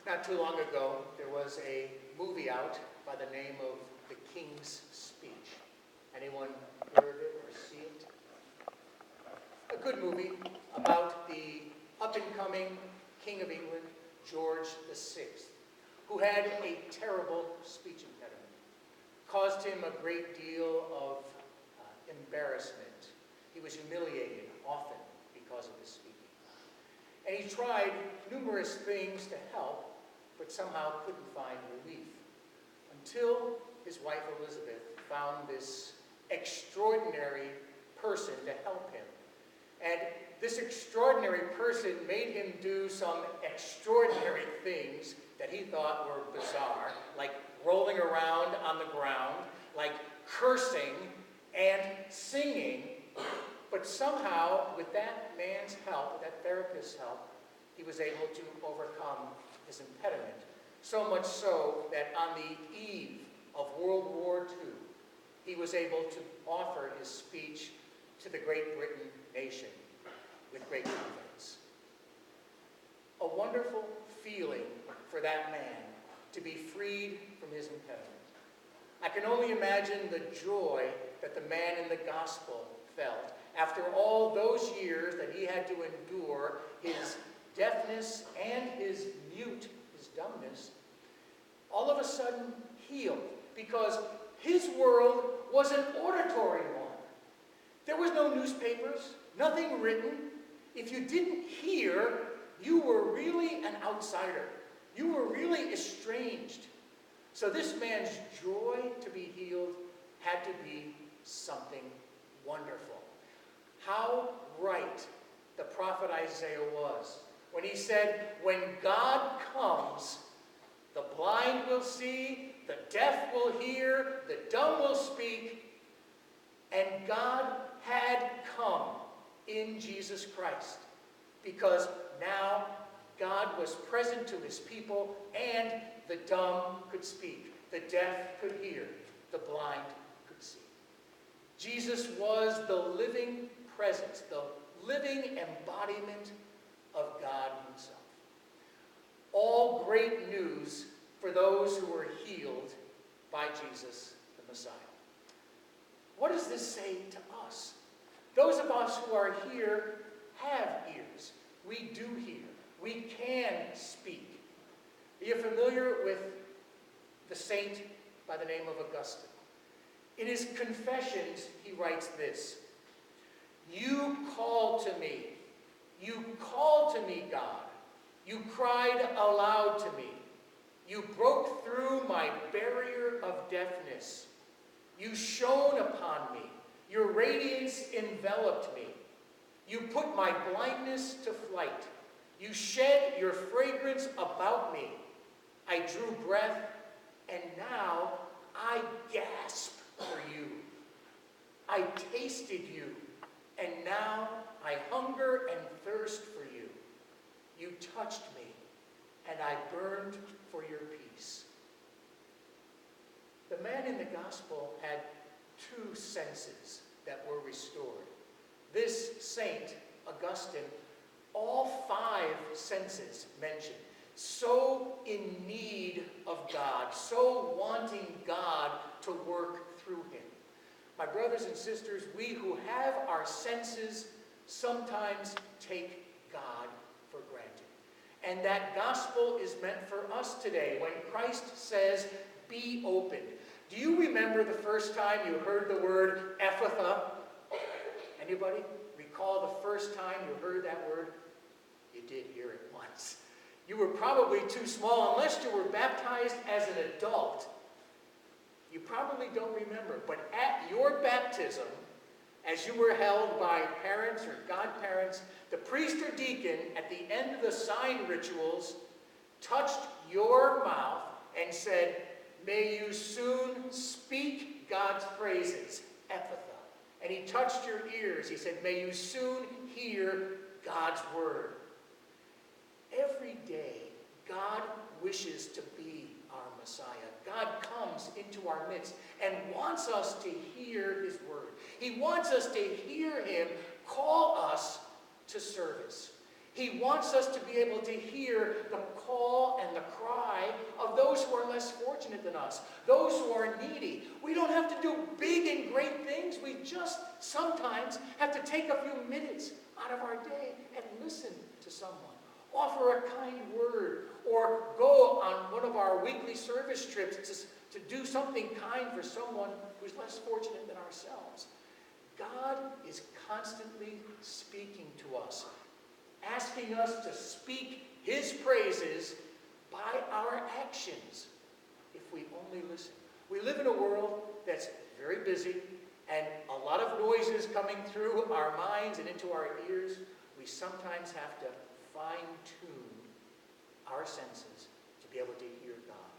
Not too long ago, there was a movie out by the name of The King's Speech. Anyone heard it or see it? A good movie about the up-and-coming King of England, George VI, who had a terrible speech impediment. Caused him a great deal of embarrassment. He was humiliated often because of his speaking. And he tried numerous things to help, but somehow couldn't find relief. Until his wife Elizabeth found this extraordinary person to help him. And this extraordinary person made him do some extraordinary things that he thought were bizarre, like rolling around on the ground, like cursing and singing. But somehow, with that man's help, that therapist's help, he was able to overcome his impediment. So much so that on the eve of World War II, he was able to offer his speech to the Great Britain nation with great confidence. A wonderful feeling for that man to be freed from his impediment. I can only imagine the joy that the man in the gospel felt after all those years that he had to endure his deafness and his dumbness, all of a sudden healed, because his world was an auditory one. There was no newspapers, nothing written. If you didn't hear, you were really an outsider. You were really estranged. So this man's joy to be healed had to be something wonderful. How right the prophet Isaiah was when he said, when God comes, the blind will see, the deaf will hear, the dumb will speak. And God had come in Jesus Christ, because now God was present to his people, and the dumb could speak, the deaf could hear, the blind could see. Jesus was the living presence, the living embodiment of God himself. All great news for those who were healed by Jesus the Messiah. What does this say to us? Those of us who are here have ears. We do hear. We can speak. Are you familiar with the saint by the name of Augustine? In his Confessions, he writes this: "You called to me. You called to me, God. You cried aloud to me. You broke through my barrier of deafness. You shone upon me. Your radiance enveloped me. You put my blindness to flight. You shed your fragrance about me. I drew breath, and now I gasp for you. I tasted you, and now I hunger and thirst for you. You touched me, and I burned for your peace." The man in the gospel had two senses that were restored. This saint, Augustine, all five senses mentioned. So in need of God, so wanting God to work through him. My brothers and sisters, we who have our senses sometimes take God for granted. And that gospel is meant for us today when Christ says, "Be open." Do you remember the first time you heard the word Ephphatha? Anybody recall the first time you heard that word? You did hear it once. You were probably too small, unless you were baptized as an adult. You probably don't remember, but at your baptism, as you were held by parents or godparents, the priest or deacon at the end of the sign rituals touched your mouth and said, "May you soon speak God's praises, Ephphatha." And he touched your ears. He said, "May you soon hear God's word." Every day, God wishes to be our Messiah. God comes into our midst and wants us to hear his word. He wants us to hear him call us to service. He wants us to be able to hear the call and the cry of those who are less fortunate than us, those who are needy. We don't have to do big and great things. We just sometimes have to take a few minutes out of our day and listen to someone. Offer a kind word, or go on one of our weekly service trips to do something kind for someone who's less fortunate than ourselves. God is constantly speaking to us, asking us to speak His praises by our actions, if we only listen. We live in a world that's very busy, and a lot of noises coming through our minds and into our ears. We sometimes have to fine-tune our senses to be able to hear God.